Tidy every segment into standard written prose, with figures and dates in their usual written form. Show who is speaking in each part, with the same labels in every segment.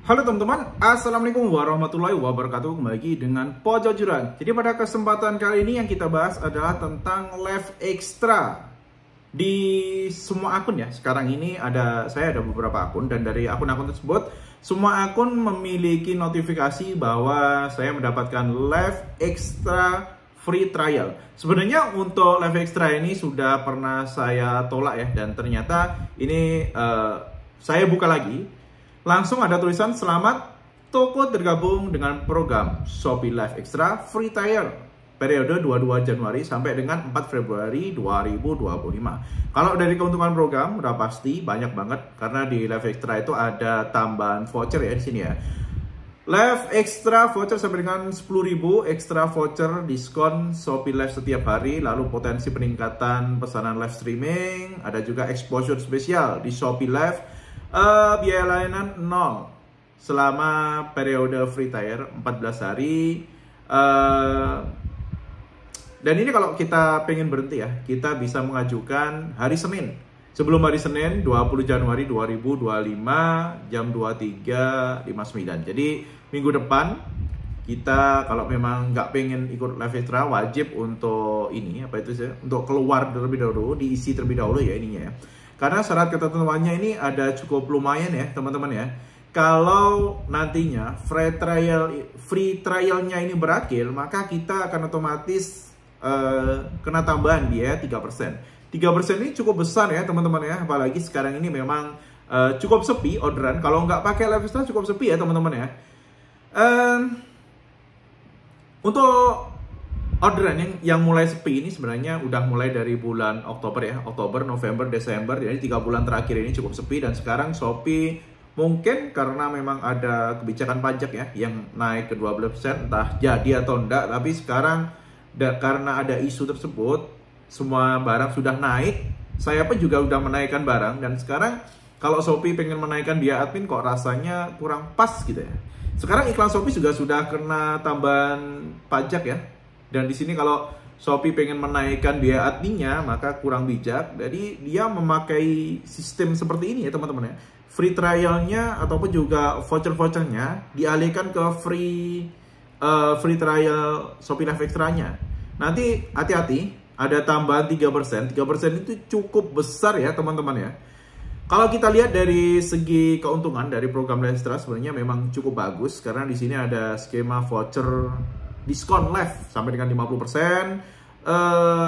Speaker 1: Halo teman-teman, Assalamualaikum warahmatullahi wabarakatuh. Kembali lagi dengan Pojok Jurang. Jadi pada kesempatan kali ini yang kita bahas adalah tentang live extra di semua akun ya. Sekarang ini saya ada beberapa akun, dan dari akun-akun tersebut semua akun memiliki notifikasi bahwa saya mendapatkan live extra free trial. Sebenarnya untuk live extra ini sudah pernah saya tolak ya, dan ternyata ini saya buka lagi. Langsung ada tulisan selamat toko tergabung dengan program Shopee Live Extra Free Trial periode 22 Januari sampai dengan 4 Februari 2025. Kalau dari keuntungan program udah pasti banyak banget, karena di Live Extra itu ada tambahan voucher ya di sini ya. Live Extra voucher sampai dengan 10.000, extra voucher diskon Shopee Live setiap hari, lalu potensi peningkatan pesanan live streaming, ada juga exposure spesial di Shopee Live. Biaya layanan 0 selama periode free trial 14 hari. Dan ini kalau kita pengen berhenti ya, kita bisa mengajukan hari Senin. Sebelum hari Senin 20 Januari 2025 jam 23.59. Jadi minggu depan kita kalau memang nggak pengen ikut live extra, wajib untuk ini untuk keluar terlebih dahulu, diisi terlebih dahulu ya ininya ya. Karena syarat ketentuannya ini ada cukup lumayan ya teman-teman ya. Kalau nantinya free trialnya ini berakhir, maka kita akan otomatis kena tambahan biaya 3%. 3% ini cukup besar ya teman-teman ya. Apalagi sekarang ini memang cukup sepi orderan. Kalau nggak pakai live extra cukup sepi ya teman-teman ya. Untuk orderan yang mulai sepi ini sebenarnya udah mulai dari bulan Oktober ya. Oktober, November, Desember. Jadi 3 bulan terakhir ini cukup sepi. Dan sekarang Shopee mungkin karena memang ada kebijakan pajak ya yang naik ke 12%, entah jadi atau enggak. Tapi sekarang karena ada isu tersebut, semua barang sudah naik. Saya pun juga udah menaikkan barang. Dan sekarang kalau Shopee pengen menaikkan biaya admin kok rasanya kurang pas gitu ya. Sekarang iklan Shopee juga sudah kena tambahan pajak ya. Dan di sini kalau Shopee pengen menaikkan biaya adminnya, maka kurang bijak. Jadi dia memakai sistem seperti ini ya teman-teman ya. Free trialnya ataupun juga voucher-vouchernya dialihkan ke free trial Shopee Live Extra-nya. Nanti hati-hati, ada tambahan 3%. 3% itu cukup besar ya teman-teman ya. Kalau kita lihat dari segi keuntungan dari program Live Extra sebenarnya memang cukup bagus, karena di sini ada skema voucher diskon live sampai dengan 50%,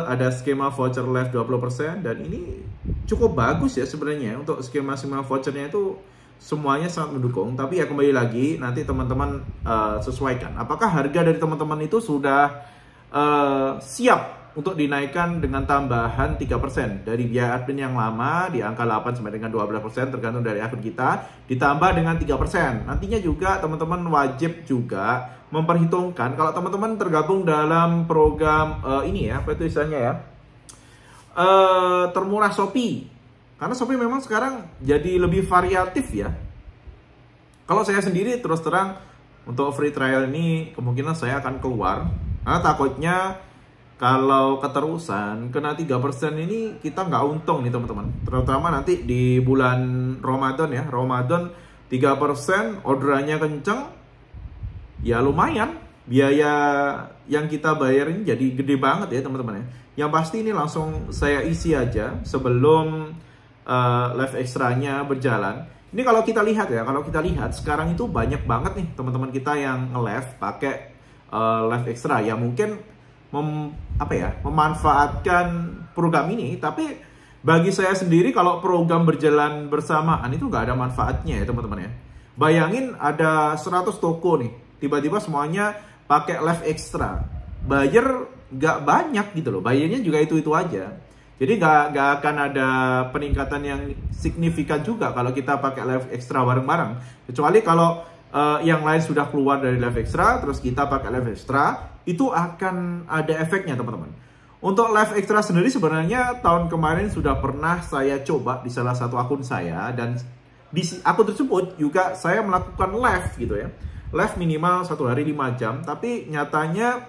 Speaker 1: ada skema voucher live 20%, dan ini cukup bagus ya sebenarnya. Untuk skema vouchernya itu semuanya sangat mendukung. Tapi ya kembali lagi nanti teman-teman sesuaikan apakah harga dari teman-teman itu sudah siap untuk dinaikkan dengan tambahan 3% dari biaya admin yang lama di angka 8 sampai dengan 12% tergantung dari akun kita, ditambah dengan 3%. Nantinya juga teman-teman wajib juga memperhitungkan kalau teman-teman tergabung dalam program ini ya, apa itu istilahnya ya, termurah Shopee. Karena Shopee memang sekarang jadi lebih variatif ya. Kalau saya sendiri terus terang untuk free trial ini kemungkinan saya akan keluar, karena takutnya kalau keterusan kena 3% ini kita nggak untung nih teman-teman. Terutama nanti di bulan Ramadan ya. Ramadan 3% orderannya kenceng, ya lumayan. Biaya yang kita bayarin jadi gede banget ya teman-teman ya. Yang pasti ini langsung saya isi aja sebelum live extra-nya berjalan. Ini kalau kita lihat ya, sekarang itu banyak banget nih teman-teman kita yang nge-live pakai live extra. Ya mungkin memanfaatkan program ini, tapi bagi saya sendiri kalau program berjalan bersamaan itu nggak ada manfaatnya ya teman-teman ya. Bayangin ada 100 toko nih, tiba-tiba semuanya pakai live extra, bayar nggak banyak gitu loh, bayarnya juga itu aja. Jadi nggak akan ada peningkatan yang signifikan juga kalau kita pakai live extra bareng-bareng, kecuali kalau yang lain sudah keluar dari live extra, terus kita pakai live extra, itu akan ada efeknya teman-teman. Untuk live extra sendiri sebenarnya tahun kemarin sudah pernah saya coba di salah satu akun saya, dan di akun tersebut juga saya melakukan live gitu ya. Live minimal 1 hari 5 jam, tapi nyatanya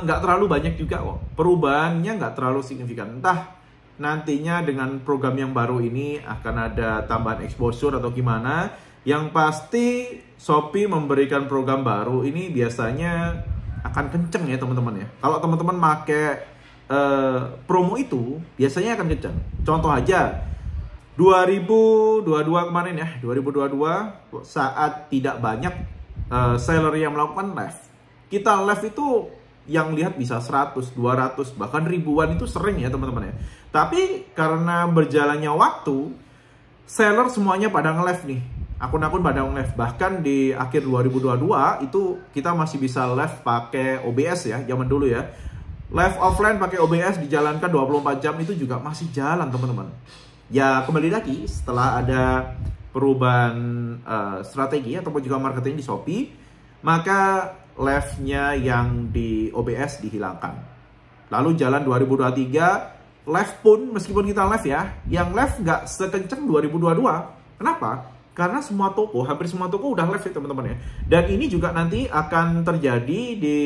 Speaker 1: nggak terlalu banyak juga kok. Perubahannya nggak terlalu signifikan. Entah nantinya dengan program yang baru ini akan ada tambahan exposure atau gimana. Yang pasti Shopee memberikan program baru ini biasanya akan kenceng ya teman-teman ya. Kalau teman-teman pakai promo itu biasanya akan kenceng. Contoh aja 2022 kemarin ya, 2022 saat tidak banyak seller yang melakukan live. Kita live itu yang lihat bisa 100, 200, bahkan ribuan itu sering ya teman-teman ya. Tapi karena berjalannya waktu, seller semuanya pada nge-live nih. Akun-akun pada nge-live. Bahkan di akhir 2022 itu kita masih bisa live pakai OBS ya, zaman dulu ya. Live offline pakai OBS dijalankan 24 jam itu juga masih jalan teman-teman. Ya kembali lagi setelah ada perubahan strategi ataupun juga marketing di Shopee, maka live-nya yang di OBS dihilangkan. Lalu jalan 2023, live pun meskipun kita live ya, yang live nggak sekenceng 2022. Kenapa? Karena semua toko, hampir semua toko udah live ya teman-teman ya. Dan ini juga nanti akan terjadi di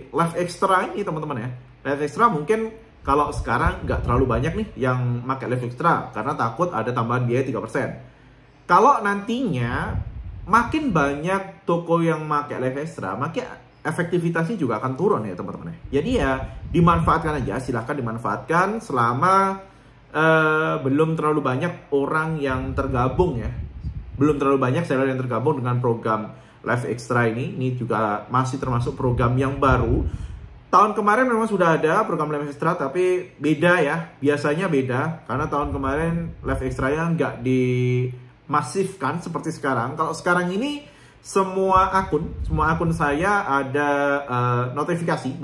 Speaker 1: live extra ini teman-teman ya. Live extra mungkin kalau sekarang nggak terlalu banyak nih yang pakai live extra, karena takut ada tambahan biaya 3%. Kalau nantinya makin banyak toko yang pakai live extra, makin efektivitasnya juga akan turun ya teman-teman. Jadi ya dimanfaatkan aja, silahkan dimanfaatkan selama belum terlalu banyak orang yang tergabung ya. Belum terlalu banyak seller yang tergabung dengan program live extra ini. Ini juga masih termasuk program yang baru. Tahun kemarin memang sudah ada program live extra, tapi beda ya. Biasanya beda, karena tahun kemarin live extra-nya nggak dimasifkan seperti sekarang. Kalau sekarang ini semua akun saya ada notifikasi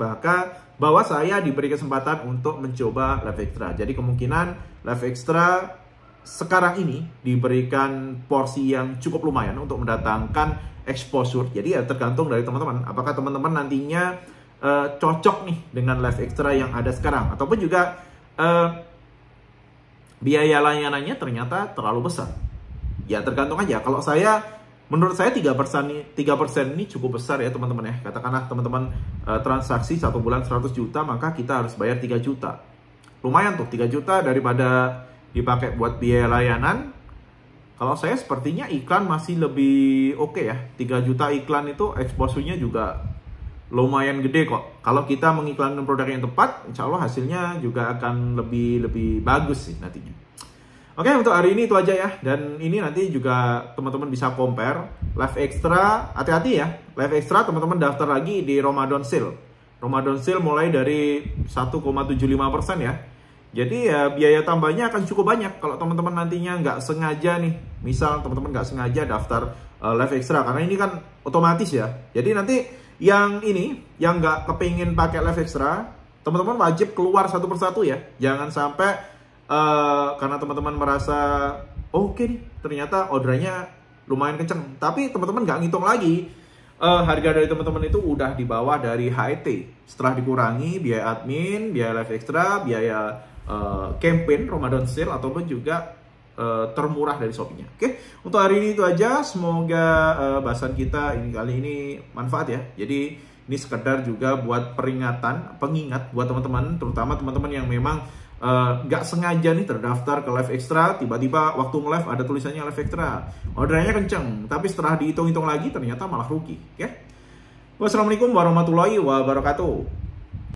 Speaker 1: bahwa saya diberi kesempatan untuk mencoba live extra. Jadi kemungkinan live extra sekarang ini diberikan porsi yang cukup lumayan untuk mendatangkan exposure. Jadi ya tergantung dari teman-teman. Apakah teman-teman nantinya cocok nih dengan live extra yang ada sekarang, ataupun juga biaya layanannya ternyata terlalu besar. Ya tergantung aja. Kalau menurut saya 3% ini cukup besar ya teman-teman ya. Katakanlah teman-teman transaksi 1 bulan 100 juta, maka kita harus bayar 3 juta. Lumayan tuh 3 juta daripada dipakai buat biaya layanan. Kalau saya sepertinya iklan masih lebih oke ya. 3 juta iklan itu exposure-nya juga lumayan gede kok. Kalau kita mengiklankan produk yang tepat, insya Allah hasilnya juga akan lebih bagus sih nantinya. Oke, untuk hari ini itu aja ya. Dan ini nanti juga teman-teman bisa compare live extra. Hati-hati ya, live extra teman-teman daftar lagi di Ramadan Sale. Ramadan Sale mulai dari 1,75% ya. Jadi ya biaya tambahnya akan cukup banyak kalau teman-teman nantinya nggak sengaja nih. Misal teman-teman nggak sengaja daftar live extra, karena ini kan otomatis ya. Jadi nanti yang nggak kepingin pakai live extra, teman-teman wajib keluar satu persatu ya. Jangan sampai karena teman-teman merasa oke nih, ternyata ordernya lumayan kenceng, tapi teman-teman nggak ngitung lagi harga dari teman-teman itu udah di bawah dari HET. Setelah dikurangi biaya admin, biaya live extra, biaya campaign Ramadan Sale, ataupun juga termurah dari Shopee-nya. Oke, untuk hari ini itu aja. Semoga bahasan kita kali ini manfaat ya. Jadi ini sekedar juga buat pengingat buat teman-teman, terutama teman-teman yang memang nggak sengaja nih terdaftar ke live extra, tiba-tiba waktu nge-live ada tulisannya live extra, ordernya kenceng, tapi setelah dihitung-hitung lagi ternyata malah rugi. Oke? Wassalamualaikum warahmatullahi wabarakatuh.